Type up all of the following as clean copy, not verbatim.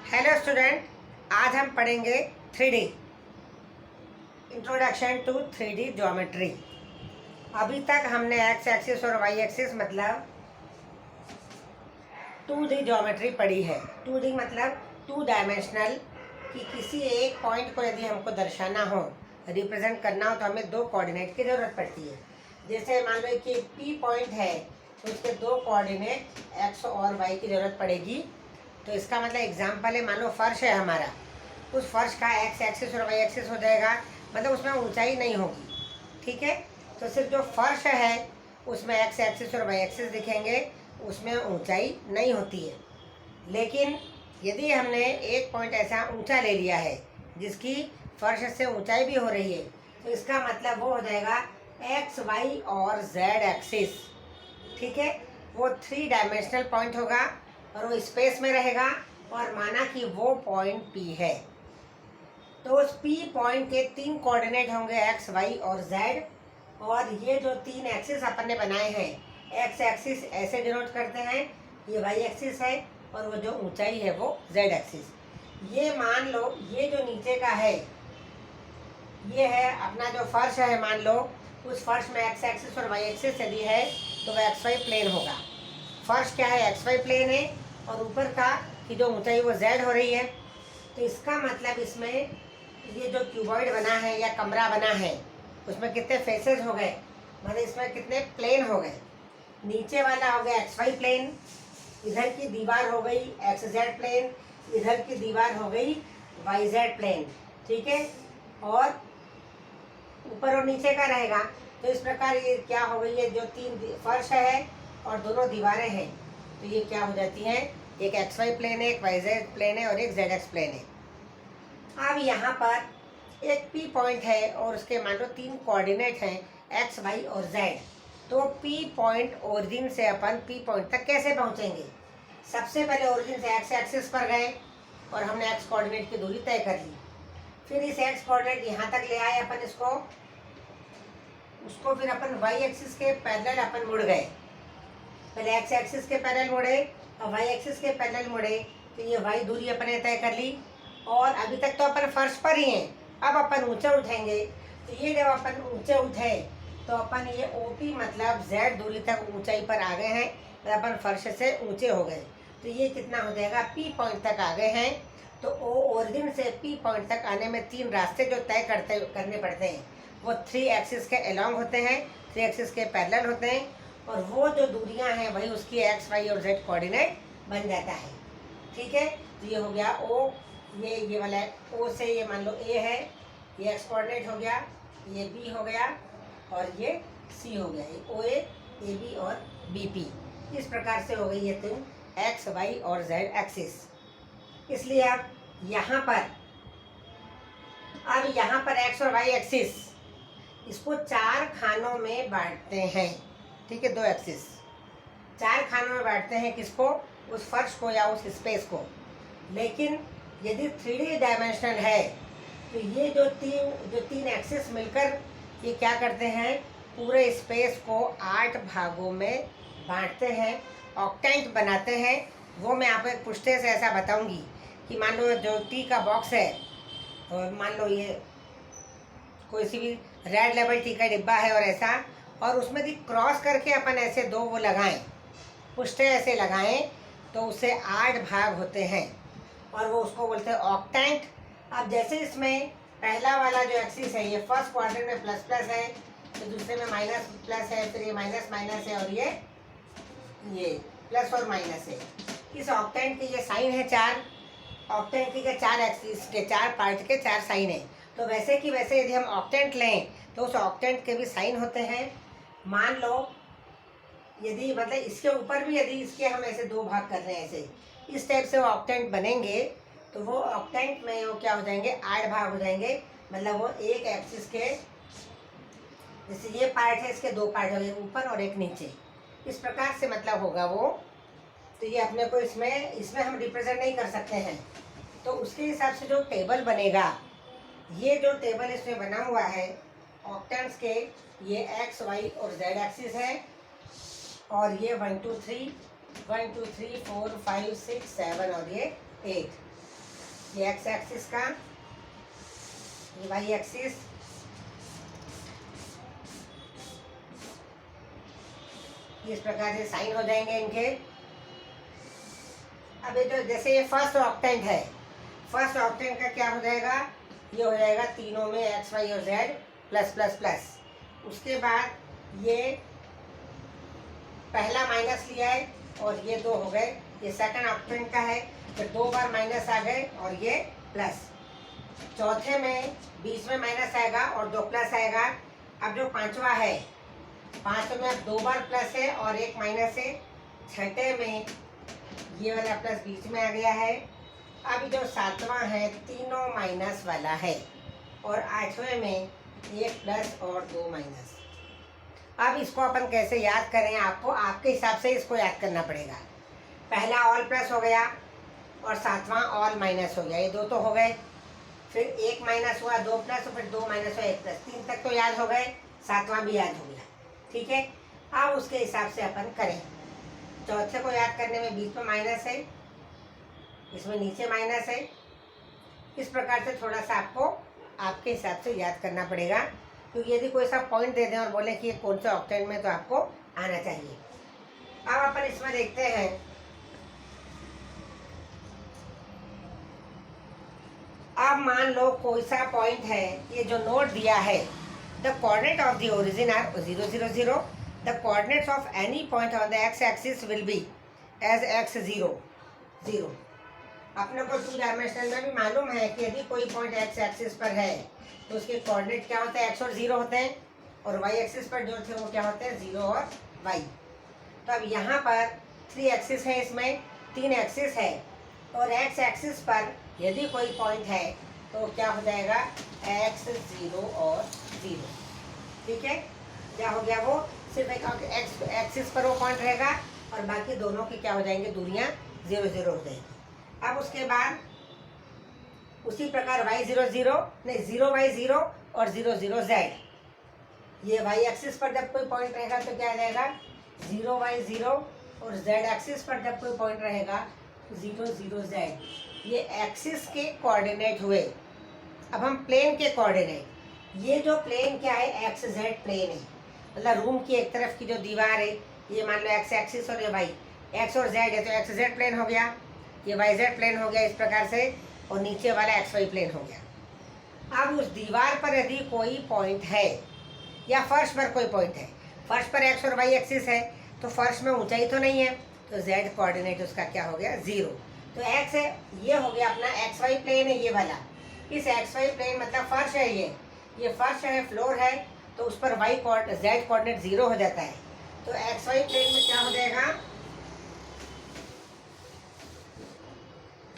Hello student, आज हम पढ़ेंगे 3D introduction to 3D geometry. अभी तक हमने एक्स एक्सिस और वाई एक्सिस मतलब 2D ज्योमेट्री पढ़ी है। 2D मतलब 2 डायमेंशनल, कि किसी एक पॉइंट को यदि हमको दर्शाना हो, रिप्रेजेंट करना हो, तो हमें 2 कोऑर्डिनेट की ज़रूरत पड़ती है। जैसे मान लो कि P पॉइंट है तो उसके 2 कोऑर्डिनेट एक्स और वाई की ज़रूरत पड़ेगी। तो इसका मतलब एग्जाम्पल है, मान लो फर्श है हमारा, उस फर्श का एक्स एक्सिस और वाई एक्सिस हो जाएगा, मतलब उसमें ऊंचाई नहीं होगी। ठीक है, तो सिर्फ जो फर्श है उसमें एक्स एक्सिस और वाई एक्सिस दिखेंगे, उसमें ऊंचाई नहीं होती है। लेकिन यदि हमने एक पॉइंट ऐसा ऊंचा ले लिया है जिसकी फर्श से ऊंचाई भी हो रही है, तो इसका मतलब वो हो जाएगा एक्स वाई और जेड एक्सिस। ठीक है, वो 3 डायमेंशनल पॉइंट होगा और वो स्पेस में रहेगा, और माना कि वो पॉइंट P है, तो उस P पॉइंट के 3 कोऑर्डिनेट होंगे एक्स वाई और जेड। और ये जो 3 एक्सिस अपन ने बनाए हैं, एक्स एक्सिस ऐसे डिनोट करते हैं, ये वाई एक्सिस है, और वो जो ऊंचाई है वो जेड एक्सिस। ये मान लो ये जो नीचे का है, ये है अपना जो फर्श है, मान लो उस फर्श में एक्स एक्सिस और वाई एक्सिस यदि है तो वह एक्स वाई प्लेन होगा। फर्श क्या है, एक्स वाई प्लेन है, और ऊपर का की जो ऊंचाई वो जेड हो रही है। तो इसका मतलब इसमें ये जो क्यूबॉइड बना है या कमरा बना है, उसमें कितने फेसेस हो गए, मतलब इसमें कितने प्लेन हो गए। नीचे वाला हो गया एक्स वाई प्लेन, इधर की दीवार हो गई एक्स जेड प्लेन, इधर की दीवार हो गई वाई जेड प्लेन। ठीक है, और ऊपर और नीचे का रहेगा। तो इस प्रकार ये क्या हो गई है, जो 3 फर्श है और दोनों दीवारें हैं, तो ये क्या हो जाती हैं, एक एक्स वाई प्लेन है, एक वाई जेड प्लेन है और एक जेड एक्स प्लेन है। अब यहाँ पर एक P पॉइंट है और उसके मान लो 3 कोऑर्डिनेट हैं एक्स वाई और जेड। तो P पॉइंट ओरिजिन से अपन P पॉइंट तक कैसे पहुँचेंगे। सबसे पहले ओरिजिन से एक्स एक्सिस पर गए और हमने एक्स कोऑर्डिनेट की दूरी तय कर ली। फिर इस एक्स कोऑर्डिनेट यहाँ तक ले आए अपन उसको फिर अपन वाई एक्सिस के पैरेलल अपन मुड़ गए। पहले एक्स एक्सिस के पैरेलल मुड़े और वाई एक्सिस के पैरेलल मुड़े, तो ये वाई दूरी अपन ने तय कर ली। और अभी तक तो अपन फर्श पर ही हैं, अब अपन ऊंचे उठेंगे। तो ये जब अपन ऊंचे उठे तो अपन ये OP मतलब जेड दूरी तक ऊंचाई पर आ गए हैं, तो अपन फर्श से ऊंचे हो गए। तो ये कितना हो जाएगा, P पॉइंट तक आ गए हैं। तो ओरिजिन से P पॉइंट तक आने में 3 रास्ते जो तय करने पड़ते हैं, वो 3 एक्सिस के अलोंग होते हैं, 3 एक्सिस के पैरेलल होते हैं, और वो जो दूरियां हैं वही उसकी एक्स वाई और जेड कोऑर्डिनेट बन जाता है। ठीक है, तो ये हो गया O, ये वाला O से ये मान लो A है, ये एक्स कोऑर्डिनेट हो गया, ये B हो गया और ये C हो गया, ये OA, AB और BP। इस प्रकार से हो गई ये 3 एक्स वाई और जेड एक्सिस। इसलिए अब यहाँ पर एक्स और वाई एक्सिस इसको 4 खानों में बांटते हैं। ठीक है, 2 एक्सिस 4 खानों में बांटते हैं, किसको, उस फर्श को या उस स्पेस को। लेकिन यदि 3D डायमेंशनल है तो ये जो तीन एक्सिस मिलकर ये क्या करते हैं, पूरे स्पेस को 8 भागों में बांटते हैं, ऑक्टेंट बनाते हैं। वो मैं आपको एक पुष्टे से ऐसा बताऊंगी कि मान लो जो टी का बॉक्स है, और मान लो ये कोई सी भी रेड लेबल टी का डिब्बा है और ऐसा, और उसमें भी क्रॉस करके अपन ऐसे 2 वो लगाएं, पुष्टे ऐसे लगाएं, तो उससे 8 भाग होते हैं और वो उसको बोलते हैं ऑक्टेंट। अब जैसे इसमें पहला वाला जो एक्सिस है, ये फर्स्ट क्वाड्रेंट में प्लस प्लस है, तो दूसरे में माइनस प्लस है, फिर ये माइनस माइनस है, और ये प्लस और माइनस है। इस ऑक्टेंट के ये साइन है 4, ऑक्टेंट के 4 एक्सिस के 4 पार्ट के 4 साइन है। तो वैसे कि वैसे यदि हम ऑक्टेंट लें तो उस ऑक्टेंट के भी साइन होते हैं। मान लो यदि मतलब इसके ऊपर भी यदि इसके हम ऐसे 2 भाग कर रहे हैं, ऐसे इस टाइप से वो ऑक्टेंट बनेंगे, तो वो ऑक्टेंट में वो क्या हो जाएंगे, 8 भाग हो जाएंगे। मतलब वो एक एक्सिस के, जैसे ये पार्ट है, इसके 2 पार्ट हो गए, ऊपर और एक नीचे, इस प्रकार से मतलब होगा वो। तो ये अपने को इसमें हम रिप्रेजेंट नहीं कर सकते हैं। तो उसके हिसाब से जो टेबल बनेगा, ये जो टेबल इसमें बना हुआ है ऑक्टेंट्स के, ये एक्स वाई और जेड एक्सिस है, और ये 1 2 3 4 5 6 7 और ये 8। ये एक्स एक्सिस का, ये वाई एक्सिस, इस प्रकार से साइन हो जाएंगे इनके। अब ये तो जैसे ये फर्स्ट ऑक्टेंट है, फर्स्ट ऑक्टेंट का क्या हो जाएगा, ये हो जाएगा तीनों में एक्स वाई और जेड प्लस प्लस प्लस। उसके बाद ये पहला माइनस लिया है और ये दो हो गए, ये सेकंड ऑक्टेंट का है, फिर दो बार माइनस आ गए और ये प्लस। चौथे में बीच में माइनस आएगा और दो प्लस आएगा। अब जो पांचवा है, पांचवें में अब दो बार प्लस है और एक माइनस है। छठे में ये वाला प्लस बीच में आ गया है। अब जो सातवां है तीनों माइनस वाला है और आठवें में एक प्लस और दो माइनस। अब इसको अपन कैसे याद करें, आपको आपके हिसाब से इसको याद करना पड़ेगा। पहला ऑल प्लस हो गया और सातवां ऑल माइनस हो गया, ये दो तो हो गए। फिर एक माइनस हुआ, दो प्लस, और फिर दो माइनस हुआ, एक प्लस। तीन तक तो याद हो गए, सातवां भी याद हो गया। ठीक है, अब उसके हिसाब से अपन करें। चौथे को याद करने में बीच में माइनस है, इसमें नीचे माइनस है। इस प्रकार से थोड़ा सा आपको आपके हिसाब से याद करना पड़ेगा, क्योंकि यदि कोई सा पॉइंट दे दें और बोले कि ये कौन से ऑक्टेंट में, तो आपको आना चाहिए। अब अपन इसमें देखते हैं, अब मान लो कोई सा पॉइंट है, ये जो नोट दिया है, the coordinate of the origin are 0 0 0। The coordinates of any point on the x axis will be as x 0 0। अपने को टू डायमेंशनल में भी मालूम है कि यदि कोई पॉइंट एक्स एक्सिस पर है तो उसके कोऑर्डिनेट क्या होते हैं, एक्स और 0 होते हैं, और वाई एक्सिस पर जो थे वो क्या होते हैं, 0 और y। तो अब यहाँ पर 3 एक्सिस है, इसमें 3 एक्सिस है, और एक्स एक्सिस पर यदि कोई पॉइंट है तो क्या हो जाएगा, x 0 और 0। ठीक है, क्या हो गया, वो सिर्फ एक एक्स एक्सिस पर वो पॉइंट रहेगा और बाकी दोनों की क्या हो जाएंगे, दूरियां 0 0 हो जाएंगी। अब उसके बाद उसी प्रकार y 0 0 नहीं 0 y 0 और 0 0 z। ये y एक्सिस पर जब कोई पॉइंट रहेगा तो क्या आ जाएगा, 0 y 0, और z एक्सिस पर जब कोई पॉइंट रहेगा तो 0 0 z। ये एक्सिस के कोऑर्डिनेट हुए। अब हम प्लेन के कोऑर्डिनेट, ये जो प्लेन क्या है, एक्स जेड प्लेन है, मतलब रूम की एक तरफ की जो दीवार है, ये मान लो एक्स एक्सिस और ये वाई, एक्स और जेड है तो एक्स जेड प्लेन हो गया, ये वाई जेड प्लेन हो गया इस प्रकार से, और नीचे वाला एक्स वाई प्लेन हो गया। अब उस दीवार पर यदि कोई पॉइंट है या फर्श पर कोई पॉइंट है, फर्श पर एक्स और वाई एक्सिस है तो फर्श में ऊंचाई तो नहीं है, तो जेड कोऑर्डिनेट उसका क्या हो गया, 0। तो एक्स है, ये हो गया अपना एक्स वाई प्लेन है, ये वाला। इस एक्स वाई प्लेन मतलब फर्श है, ये फर्श है, फ्लोर है, तो उस पर वाई जेड कोऑर्डिनेट 0 हो जाता है। तो एक्स वाई प्लेन में क्या हो जाएगा,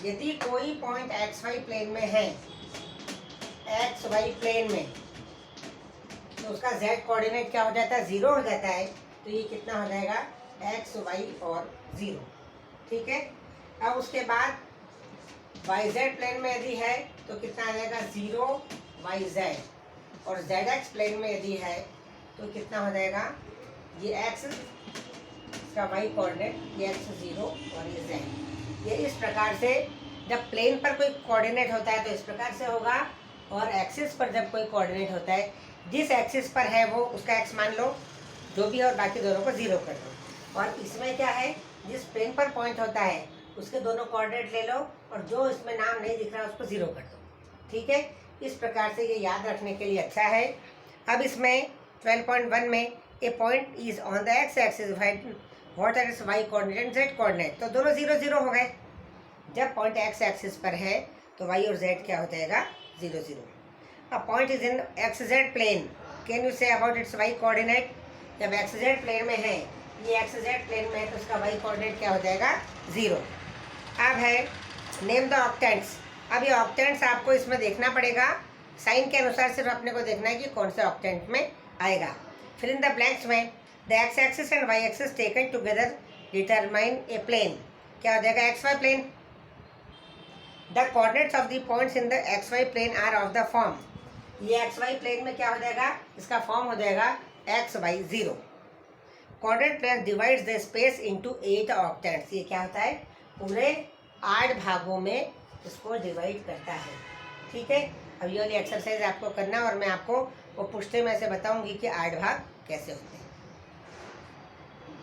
यदि कोई पॉइंट एक्स वाई प्लेन में है, एक्स वाई प्लेन में, तो उसका जेड कोऑर्डिनेट क्या हो जाता है, 0 हो जाता है। तो ये कितना हो जाएगा, एक्स वाई और 0। ठीक है, अब उसके बाद वाई जेड प्लेन में यदि है तो कितना आ जाएगा, 0 वाई जेड, और जेड एक्स प्लेन में यदि है तो कितना हो जाएगा, ये एक्स, इसका वाई कोऑर्डिनेट, ये एक्स 0 और ये जेड। ये इस प्रकार से जब प्लेन पर कोई कोऑर्डिनेट होता है तो इस प्रकार से होगा, और एक्सिस पर जब कोई कोऑर्डिनेट होता है, जिस एक्सिस पर है वो उसका एक्स मान लो जो भी है, और बाकी दोनों को 0 कर दो। और इसमें क्या है, जिस प्लेन पर पॉइंट होता है उसके दोनों कोऑर्डिनेट ले लो, और जो इसमें नाम नहीं दिख रहा उसको 0 कर दो। ठीक है, इस प्रकार से ये याद रखने के लिए अच्छा है। अब इसमें 12.1 में a point is on the x axis, what are its Y coordinate and z coordinate, तो दोनों 0 0 हो गए। जब पॉइंट एक्स एक्सिस पर है तो वाई और जेड क्या हो जाएगा, 0 0। अब point is in X Z plane, can you say about its Y coordinate. जब एक्स जेड प्लेन में है, ये एक्स जेड प्लेन में है, तो उसका वाई कोऑर्डिनेट क्या हो जाएगा, 0। अब है नेम द ऑक्टेंट्स। अब ये ऑक्टेंट्स आपको इसमें देखना पड़ेगा, साइन के अनुसार सिर्फ अपने को देखना है कि कौन से ऑक्टेंट में आएगा। फिर इन द ब्लैंक्स में the x axis and Y axis taken together determine a plane, क्या हो जाएगा, X Y plane. The coordinates of the points in the X Y plane are of the form, ये X Y plane में क्या हो जाएगा, इसका form हो जाएगा X Y 0। Coordinate plane divides the space into 8 octants, ये क्या होता है, पूरे 8 भागों में इसको डिवाइड करता है। ठीक है, अब ये वाली एक्सरसाइज आपको करना और मैं आपको वो पुश्ते में से बताऊंगी कि 8 भाग कैसे होते हैं।